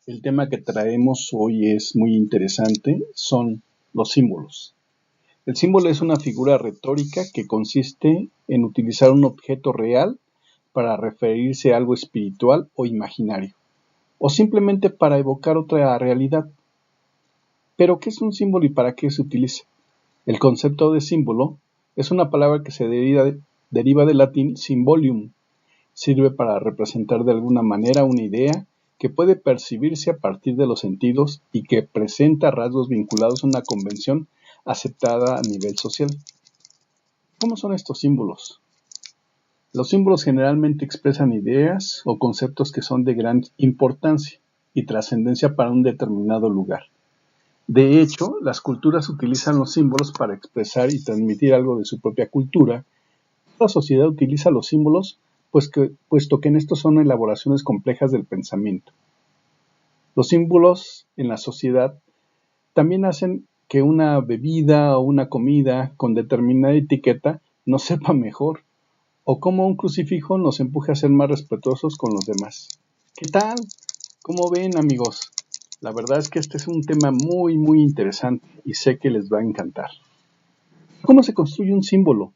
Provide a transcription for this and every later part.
El tema que traemos hoy es muy interesante, son los símbolos. El símbolo es una figura retórica que consiste en utilizar un objeto real para referirse a algo espiritual o imaginario, o simplemente para evocar otra realidad. ¿Pero qué es un símbolo y para qué se utiliza? El concepto de símbolo es una palabra que se deriva del latín symbolium. Sirve para representar de alguna manera una idea que puede percibirse a partir de los sentidos y que presenta rasgos vinculados a una convención aceptada a nivel social. ¿Cómo son estos símbolos? Los símbolos generalmente expresan ideas o conceptos que son de gran importancia y trascendencia para un determinado lugar. De hecho, las culturas utilizan los símbolos para expresar y transmitir algo de su propia cultura. La sociedad utiliza los símbolos puesto que en estos son elaboraciones complejas del pensamiento. Los símbolos en la sociedad también hacen que una bebida o una comida con determinada etiqueta nos sepa mejor, o como un crucifijo nos empuje a ser más respetuosos con los demás. ¿Qué tal? ¿Cómo ven, amigos? La verdad es que este es un tema muy interesante y sé que les va a encantar. ¿Cómo se construye un símbolo?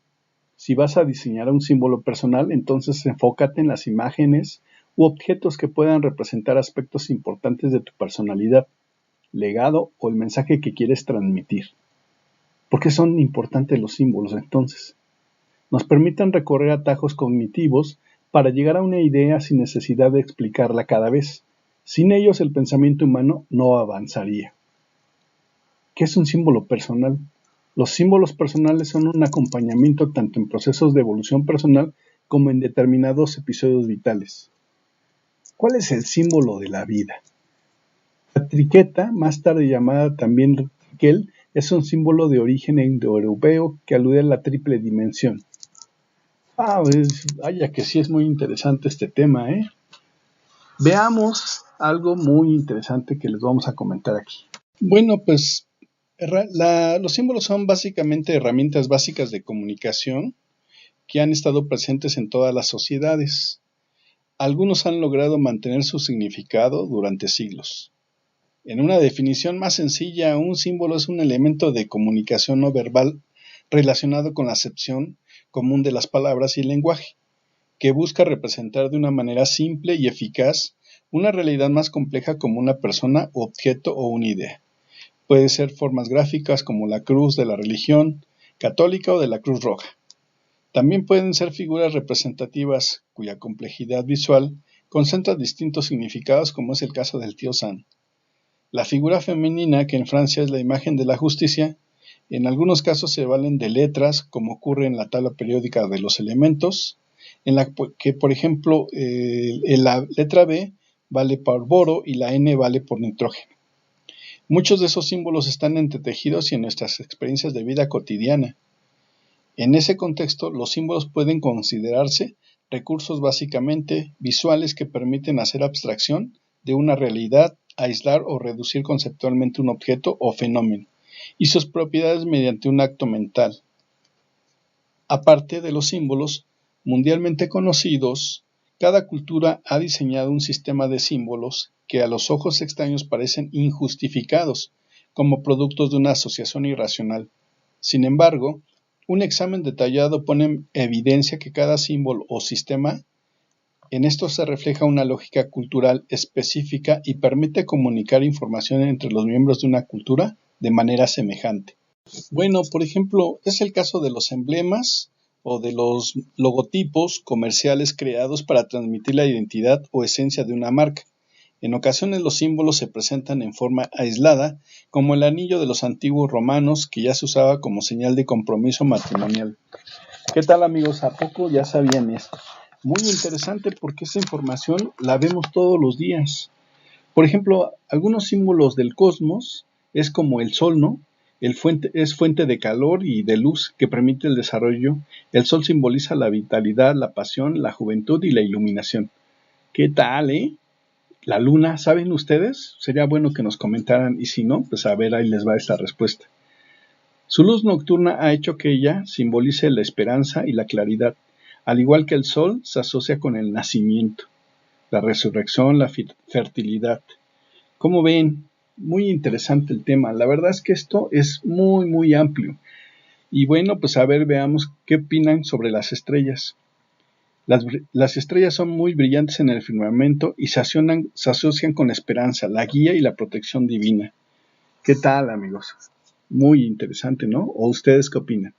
Si vas a diseñar un símbolo personal, entonces enfócate en las imágenes u objetos que puedan representar aspectos importantes de tu personalidad, legado o el mensaje que quieres transmitir. ¿Por qué son importantes los símbolos entonces? Nos permiten recorrer atajos cognitivos para llegar a una idea sin necesidad de explicarla cada vez. Sin ellos el pensamiento humano no avanzaría. ¿Qué es un símbolo personal? Los símbolos personales son un acompañamiento tanto en procesos de evolución personal como en determinados episodios vitales. ¿Cuál es el símbolo de la vida? La triqueta, más tarde llamada también triquel, es un símbolo de origen indoeuropeo que alude a la triple dimensión. Vaya que sí es muy interesante este tema, ¿eh? Veamos algo muy interesante que les vamos a comentar aquí. Bueno, pues los símbolos son básicamente herramientas básicas de comunicación que han estado presentes en todas las sociedades. Algunos han logrado mantener su significado durante siglos. En una definición más sencilla, un símbolo es un elemento de comunicación no verbal relacionado con la acepción común de las palabras y el lenguaje, que busca representar de una manera simple y eficaz una realidad más compleja como una persona, objeto o una idea. Puede ser formas gráficas como la cruz de la religión católica o de la Cruz Roja. También pueden ser figuras representativas cuya complejidad visual concentra distintos significados, como es el caso del tío Sam. La figura femenina, que en Francia es la imagen de la justicia, en algunos casos se valen de letras, como ocurre en la tabla periódica de los elementos, en la que, por ejemplo, la letra B vale por boro y la N vale por nitrógeno. Muchos de esos símbolos están entretejidos y en nuestras experiencias de vida cotidiana. En ese contexto, los símbolos pueden considerarse recursos básicamente visuales que permiten hacer abstracción de una realidad, aislar o reducir conceptualmente un objeto o fenómeno y sus propiedades mediante un acto mental. Aparte de los símbolos mundialmente conocidos, cada cultura ha diseñado un sistema de símbolos que a los ojos extraños parecen injustificados, como productos de una asociación irracional. Sin embargo, un examen detallado pone en evidencia que cada símbolo o sistema, en esto se refleja una lógica cultural específica y permite comunicar información entre los miembros de una cultura de manera semejante. Bueno, por ejemplo, es el caso de los emblemas o de los logotipos comerciales creados para transmitir la identidad o esencia de una marca. En ocasiones los símbolos se presentan en forma aislada, como el anillo de los antiguos romanos, que ya se usaba como señal de compromiso matrimonial. ¿Qué tal, amigos? ¿A poco ya sabían esto? Muy interesante porque esa información la vemos todos los días. Por ejemplo, algunos símbolos del cosmos es como el sol, ¿no? Es fuente de calor y de luz que permite el desarrollo. El sol simboliza la vitalidad, la pasión, la juventud y la iluminación. ¿Qué tal, eh? La luna, ¿saben ustedes? Sería bueno que nos comentaran y si no, pues a ver, ahí les va esta respuesta. Su luz nocturna ha hecho que ella simbolice la esperanza y la claridad. Al igual que el sol, se asocia con el nacimiento, la resurrección, la fertilidad. ¿Cómo ven? Muy interesante el tema. La verdad es que esto es muy, muy amplio. Y bueno, pues a ver, veamos qué opinan sobre las estrellas. Las estrellas son muy brillantes en el firmamento y se asocian con la esperanza, la guía y la protección divina. ¿Qué tal, amigos? Muy interesante, ¿no? ¿O ustedes qué opinan?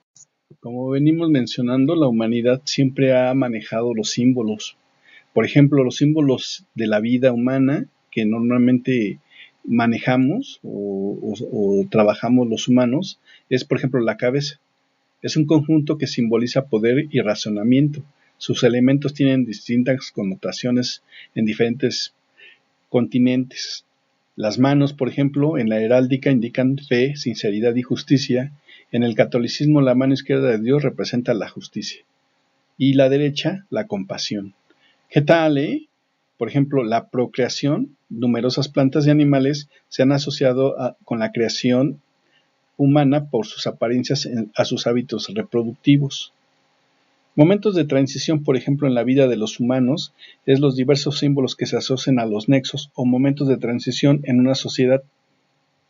Como venimos mencionando, la humanidad siempre ha manejado los símbolos. Por ejemplo, los símbolos de la vida humana que normalmente manejamos o trabajamos los humanos es, por ejemplo, la cabeza. Es un conjunto que simboliza poder y razonamiento. Sus elementos tienen distintas connotaciones en diferentes continentes. Las manos, por ejemplo, en la heráldica indican fe, sinceridad y justicia. En el catolicismo, la mano izquierda de Dios representa la justicia y la derecha, la compasión. ¿Qué tal, Por ejemplo, la procreación, numerosas plantas y animales se han asociado con la creación humana por sus apariencias a sus hábitos reproductivos. Momentos de transición, por ejemplo, en la vida de los humanos, es los diversos símbolos que se asocian a los nexos o momentos de transición en una sociedad.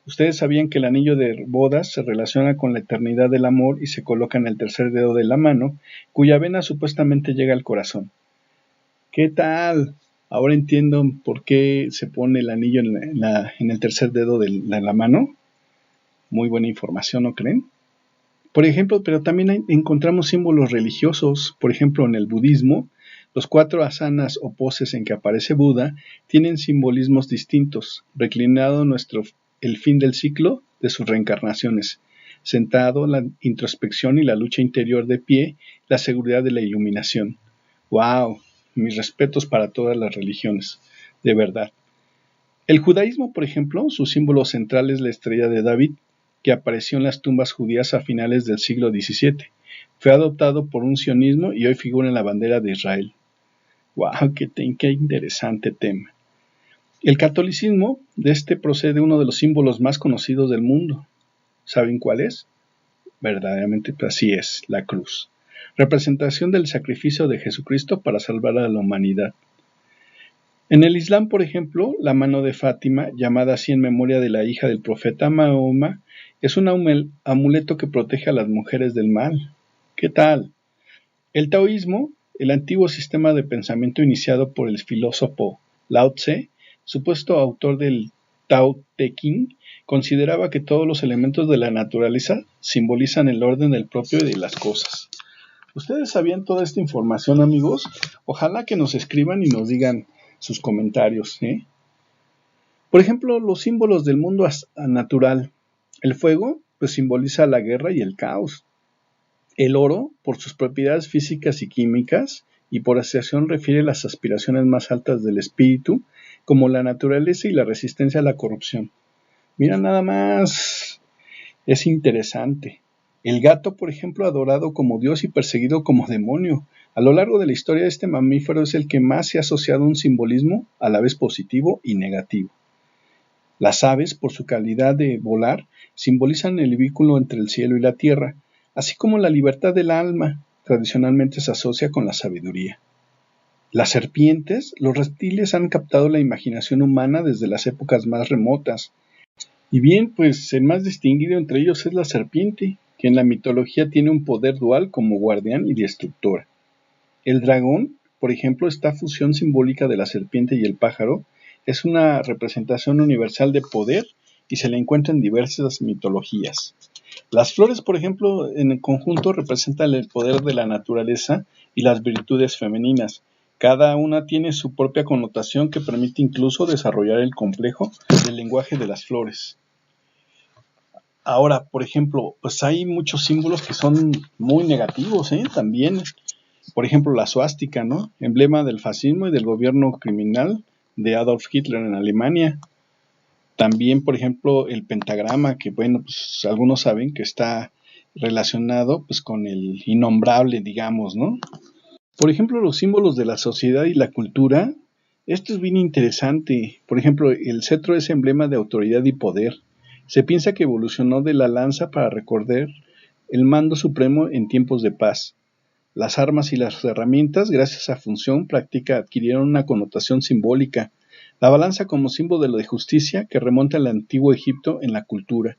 ¿Ustedes sabían que el anillo de bodas se relaciona con la eternidad del amor y se coloca en el tercer dedo de la mano, cuya vena supuestamente llega al corazón? ¿Qué tal? Ahora entiendo por qué se pone el anillo en el tercer dedo de la mano. Muy buena información, ¿no creen? Por ejemplo, pero también encontramos símbolos religiosos. Por ejemplo, en el budismo, los 4 asanas o poses en que aparece Buda tienen simbolismos distintos. Reclinado el fin del ciclo de sus reencarnaciones. Sentado, la introspección y la lucha interior de pie, la seguridad de la iluminación. ¡Wow! Mis respetos para todas las religiones, de verdad. El judaísmo, por ejemplo, su símbolo central es la estrella de David, que apareció en las tumbas judías a finales del siglo XVII. Fue adoptado por un sionismo y hoy figura en la bandera de Israel. ¡Wow! ¡Qué interesante tema! El catolicismo, de este procede uno de los símbolos más conocidos del mundo. ¿Saben cuál es? Verdaderamente así es, la cruz. Representación del sacrificio de Jesucristo para salvar a la humanidad. En el Islam, por ejemplo, la mano de Fátima, llamada así en memoria de la hija del profeta Mahoma, es un amuleto que protege a las mujeres del mal. ¿Qué tal? El taoísmo, el antiguo sistema de pensamiento iniciado por el filósofo Lao Tse, supuesto autor del Tao Te Ching, consideraba que todos los elementos de la naturaleza simbolizan el orden del propio y de las cosas. ¿Ustedes sabían toda esta información, amigos? Ojalá que nos escriban y nos digan sus comentarios, Por ejemplo, los símbolos del mundo natural. El fuego, pues simboliza la guerra y el caos. El oro, por sus propiedades físicas y químicas, y por asociación refiere las aspiraciones más altas del espíritu, como la naturaleza y la resistencia a la corrupción. Mira nada más, es interesante. El gato, por ejemplo, adorado como dios y perseguido como demonio. A lo largo de la historia, este mamífero es el que más se ha asociado a un simbolismo a la vez positivo y negativo. Las aves, por su calidad de volar, simbolizan el vínculo entre el cielo y la tierra, así como la libertad del alma, tradicionalmente se asocia con la sabiduría. Las serpientes, los reptiles han captado la imaginación humana desde las épocas más remotas. Y bien, pues el más distinguido entre ellos es la serpiente, que en la mitología tiene un poder dual como guardián y destructora. El dragón, por ejemplo, esta fusión simbólica de la serpiente y el pájaro, es una representación universal de poder y se la encuentra en diversas mitologías. Las flores, por ejemplo, en el conjunto representan el poder de la naturaleza y las virtudes femeninas. Cada una tiene su propia connotación que permite incluso desarrollar el complejo del lenguaje de las flores. Ahora, por ejemplo, pues hay muchos símbolos que son muy negativos, también. Por ejemplo, la suástica, ¿no? Emblema del fascismo y del gobierno criminal de Adolf Hitler en Alemania. También, por ejemplo, el pentagrama, que bueno, pues algunos saben que está relacionado pues con el innombrable, digamos, ¿no? Por ejemplo, los símbolos de la sociedad y la cultura, esto es bien interesante. Por ejemplo, el cetro es emblema de autoridad y poder. Se piensa que evolucionó de la lanza para recordar el mando supremo en tiempos de paz. Las armas y las herramientas, gracias a función práctica, adquirieron una connotación simbólica. La balanza como símbolo de justicia que remonta al antiguo Egipto en la cultura.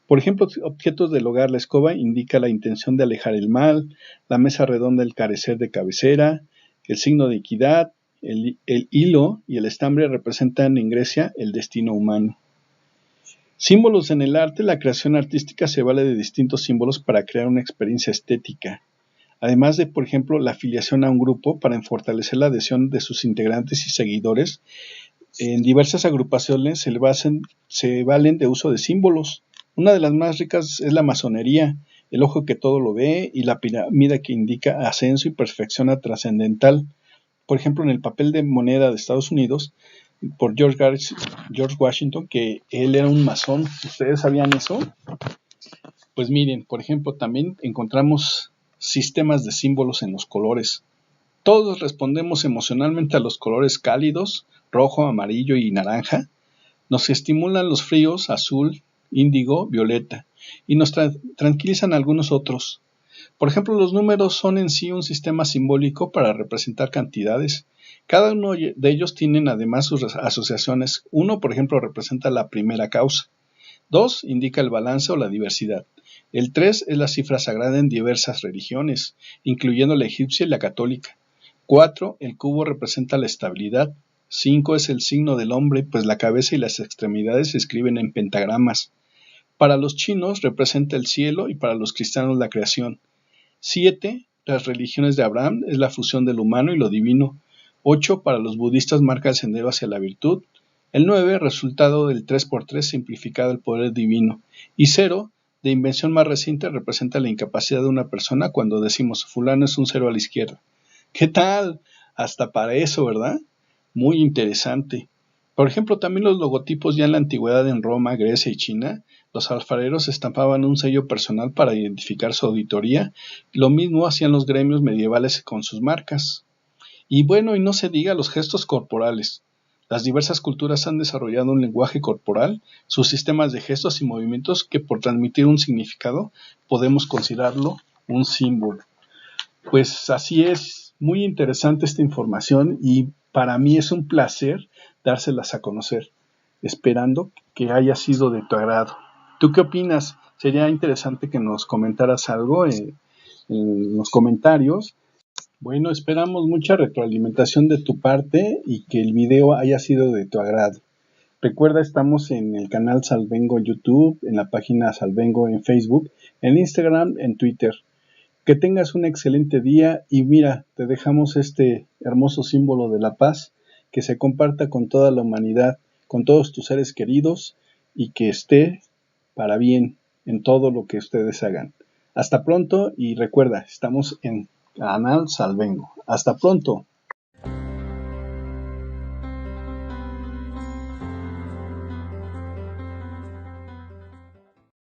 Por ejemplo, objetos del hogar, la escoba indica la intención de alejar el mal, la mesa redonda el carecer de cabecera, el signo de equidad, el hilo y el estambre representan en Grecia el destino humano. Símbolos en el arte, la creación artística se vale de distintos símbolos para crear una experiencia estética. Además de, por ejemplo, la afiliación a un grupo para fortalecer la adhesión de sus integrantes y seguidores, en diversas agrupaciones se valen de uso de símbolos. Una de las más ricas es la masonería, el ojo que todo lo ve y la pirámide que indica ascenso y perfección trascendental. Por ejemplo, en el papel de moneda de Estados Unidos, por George Washington, que él era un masón. ¿Ustedes sabían eso? Pues miren, por ejemplo, también encontramos sistemas de símbolos en los colores. Todos respondemos emocionalmente a los colores cálidos, rojo, amarillo y naranja. Nos estimulan los fríos, azul, índigo, violeta, y nos tranquilizan algunos otros. Por ejemplo, los números son en sí un sistema simbólico para representar cantidades. Cada uno de ellos tienen además sus asociaciones. Uno, por ejemplo, representa la primera causa. 2 indica el balance o la diversidad. El 3 es la cifra sagrada en diversas religiones, incluyendo la egipcia y la católica. 4, el cubo representa la estabilidad. 5 es el signo del hombre, pues la cabeza y las extremidades se escriben en pentagramas. Para los chinos representa el cielo y para los cristianos la creación. 7, las religiones de Abraham, es la fusión del humano y lo divino. 8, para los budistas marca el sendero hacia la virtud. El 9, resultado del 3×3 simplificado el poder divino. Y 0, de invención más reciente, representa la incapacidad de una persona cuando decimos fulano es un 0 a la izquierda. ¿Qué tal? Hasta para eso, ¿verdad? Muy interesante. Por ejemplo, también los logotipos ya en la antigüedad en Roma, Grecia y China, los alfareros estampaban un sello personal para identificar su auditoría. Lo mismo hacían los gremios medievales con sus marcas. Y bueno, y no se diga los gestos corporales. Las diversas culturas han desarrollado un lenguaje corporal, sus sistemas de gestos y movimientos que por transmitir un significado podemos considerarlo un símbolo. Pues así es, muy interesante esta información y para mí es un placer dárselas a conocer, esperando que haya sido de tu agrado. ¿Tú qué opinas? Sería interesante que nos comentaras algo en los comentarios. Bueno, esperamos mucha retroalimentación de tu parte y que el video haya sido de tu agrado. Recuerda, estamos en el canal Salvengo en YouTube, en la página Salvengo en Facebook, en Instagram, en Twitter. Que tengas un excelente día y mira, te dejamos este hermoso símbolo de la paz, que se comparta con toda la humanidad, con todos tus seres queridos y que esté para bien en todo lo que ustedes hagan. Hasta pronto y recuerda, estamos en Canal Salvengo. Hasta pronto.